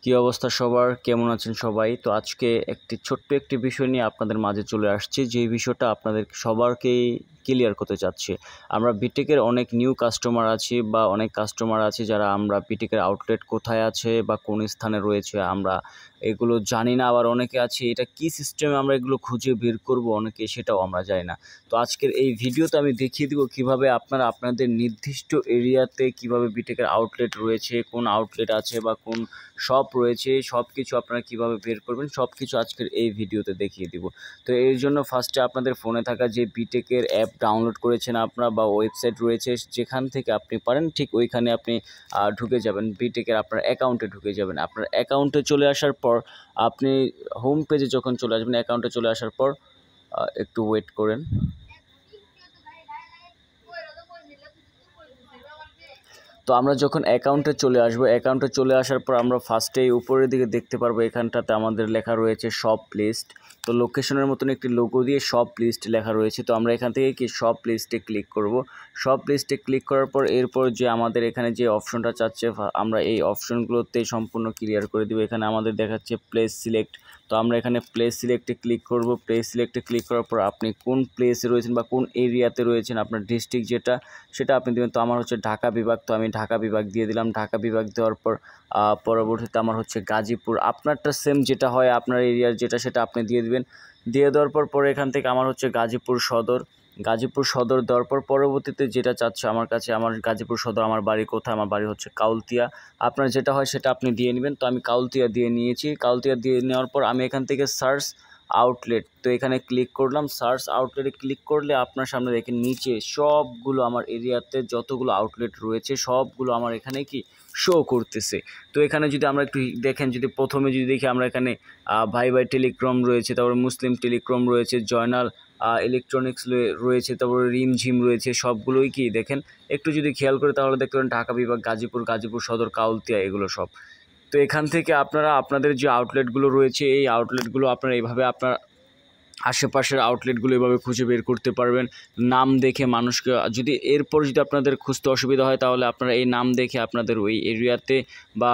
কি অবস্থা সবার, কেমন আছেন সবাই? তো আজকে ছোট্ট একটি বিষয় নিয়ে আপনাদের মাঝে চলে আসছি, যে বিষয়টা আপনাদের সবারকেই ক্লিয়ার করতে চাচ্ছি। আমরা বিটেকের অনেক নিউ কাস্টমার আছি বা অনেক কাস্টমার আছে যারা আমরা বিটেকের আউটলেট কোথায় আছে বা কোন স্থানে রয়েছে আমরা এগুলো জানি না, আবার অনেকে আছে এটা কি সিস্টেমে আমরা এগুলো খুঁজে বের করব, অনেকে সেটাও আমরা জানি না। তো আজকের এই ভিডিওতে আমি দেখিয়ে দিব কিভাবে আপনারা আপনাদের নির্দিষ্ট এরিয়াতে কিভাবে বিটেকের আউটলেট রয়েছে, কোন আউটলেট আছে বা কোন শপ রয়েছে, সব কিছু আপনারা কীভাবে বের করবেন সব কিছু আজকের এই ভিডিওতে দেখিয়ে দিব। তো এর জন্য ফার্স্টে আপনাদের ফোনে থাকা যে বিটেকের অ্যাপ ডাউনলোড করেছেন আপনারা বা ওয়েবসাইট রয়েছে যেখান থেকে আপনি পারেন ঠিক ওইখানে আপনি ঢুকে যাবেন, বিটেকের আপনার অ্যাকাউন্টে ঢুকে যাবেন। আপনার অ্যাকাউন্টে চলে আসার পর আপনি হোম পেজে যখন চলে আসবেন, অ্যাকাউন্টে চলে আসার পর একটু ওয়েট করেন। তো আমরা যখন অ্যাকাউন্টে চলে আসার পর আমরা ফার্স্টেই উপরের দিকে দেখতে পারবো এখানটাতে আমাদের লেখা রয়েছে শপ লিস্ট। তো লোকেশনের মতন একটি লোগো দিয়ে শপ লিস্ট লেখা রয়েছে। তো আমরা এখান থেকে কি শপ লিস্টে ক্লিক করব। শপ লিস্টে ক্লিক করার পর এরপর যে আমাদের এখানে যে অপশনটা চাচ্ছে আমরা এই অপশনগুলোতে সম্পূর্ণ ক্লিয়ার করে দেবো। এখানে আমাদের দেখাচ্ছে প্লেস সিলেক্ট। তো আমরা এখানে প্লেস সিলেক্টে ক্লিক করব। প্লেস সিলেক্টে ক্লিক করার পর আপনি কোন প্লেসে রয়েছেন বা কোন এরিয়াতে রয়েছেন, আপনার ডিস্ট্রিক্ট যেটা সেটা আপনি দেবেন। তো আমার হচ্ছে ঢাকা বিভাগ, তো আমি ঢাকা বিভাগ দিয়ে দিলাম। ঢাকা বিভাগ দেওয়ার পর পরবর্তীতে আমার হচ্ছে গাজীপুর। আপনারটা সেম যেটা হয় আপনার এরিয়ার যেটা সেটা আপনি দিয়ে দিবেন। দিয়ে দেওয়ার পর এখান থেকে আমার হচ্ছে গাজীপুর সদর। গাজীপুর সদর দেওয়ার পর পরবর্তীতে যেটা চাচ্ছে আমার কাছে, আমার গাজীপুর সদর আমার বাড়ি কোথায়, আমার বাড়ি হচ্ছে কাউলতিয়া। আপনার যেটা হয় সেটা আপনি দিয়ে নেবেন। তো আমি কাউলতিয়া দিয়ে নিয়েছি। কাউলতিয়া দিয়ে নেওয়ার পর আমি এখান থেকে সার্চ আউটলেট, তো এখানে ক্লিক করলাম। সার্চ আউটলেটে ক্লিক করলে আপনার সামনে দেখেন নিচে সবগুলো আমার এরিয়াতে যতগুলো আউটলেট রয়েছে সবগুলো আমার এখানে কি শো করতেছে। তো এখানে যদি আমরা একটু দেখেন, যদি প্রথমে যদি দেখি আমরা এখানে ভাই ভাই টেলিকম রয়েছে, তারপরে মুসলিম টেলিকম রয়েছে, জয়নাল ইলেকট্রনিক্স রয়েছে, তারপরে রিমঝিম রয়েছে, সবগুলোই কি দেখেন একটু যদি খেয়াল করে তাহলে দেখতে পারেন ঢাকা বিভাগ, গাজীপুর, গাজীপুর সদর, কাউলতিয়া, এগুলো সব। তো এখান থেকে আপনারা আপনাদের যে আউটলেটগুলো রয়েছে এই আউটলেটগুলো আপনারা এইভাবে আপনার আশেপাশের আউটলেটগুলো এভাবে খুঁজে বের করতে পারবেন। নাম দেখে মানুষকে যদি এরপর যদি আপনাদের খুঁজতে অসুবিধা হয় তাহলে আপনারা এই নাম দেখে আপনাদের ওই এরিয়াতে বা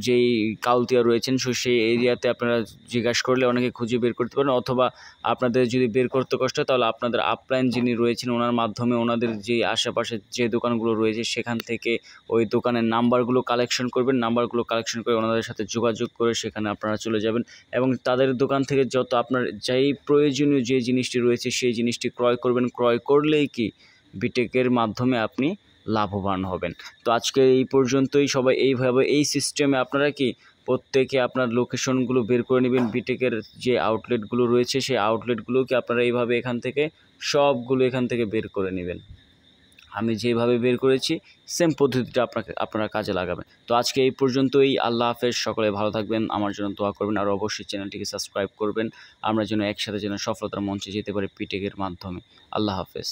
যেই কাউলতিয়া রয়েছেন সেই এরিয়াতে আপনারা জিজ্ঞাসা করলে অনেকে খুঁজে বের করতে পারেন। অথবা আপনাদের যদি বের করতে কষ্ট হয় তাহলে আপনাদের আপলাইন যিনি রয়েছেন ওনার মাধ্যমে ওনাদের যে আশেপাশে যে দোকানগুলো রয়েছে সেখান থেকে ওই দোকানের নাম্বারগুলো কালেকশন করবেন। নাম্বারগুলো কালেকশন করে ওনাদের সাথে যোগাযোগ করে সেখানে আপনারা চলে যাবেন এবং তাদের দোকান থেকে যত আপনার যেই প্রয়োজনীয় যে জিনিসটি রয়েছে সেই জিনিসটি ক্রয় করবেন। ক্রয় করলেই কি বিটেকের মাধ্যমে আপনি লাভবান হবেন। তো আজকে এই পর্যন্তই। সবাই এইভাবে এই সিস্টেমে আপনারা কি প্রত্যেকে আপনার লোকেশনগুলো বের করে নেবেন। বিটেকের যে আউটলেটগুলো রয়েছে সেই আউটলেটগুলোকে আপনারা এইভাবে এখান থেকে সবগুলো এখান থেকে বের করে নেবেন। আমি যেভাবে বের করেছি সেম পদ্ধতিটা আপনারা কাজে লাগাবেন। তো আজকে এই পর্যন্তই। আল্লাহ হাফেজ। সকলে ভালো থাকবেন, আমার জন্য দোয়া করবেন আর অবশ্যই চ্যানেলটিকে সাবস্ক্রাইব করবেন। আমরা যেন একসাথে যেন সফলতার মঞ্চে যেতে পারি বিটেকের মাধ্যমে। আল্লাহ হাফেজ।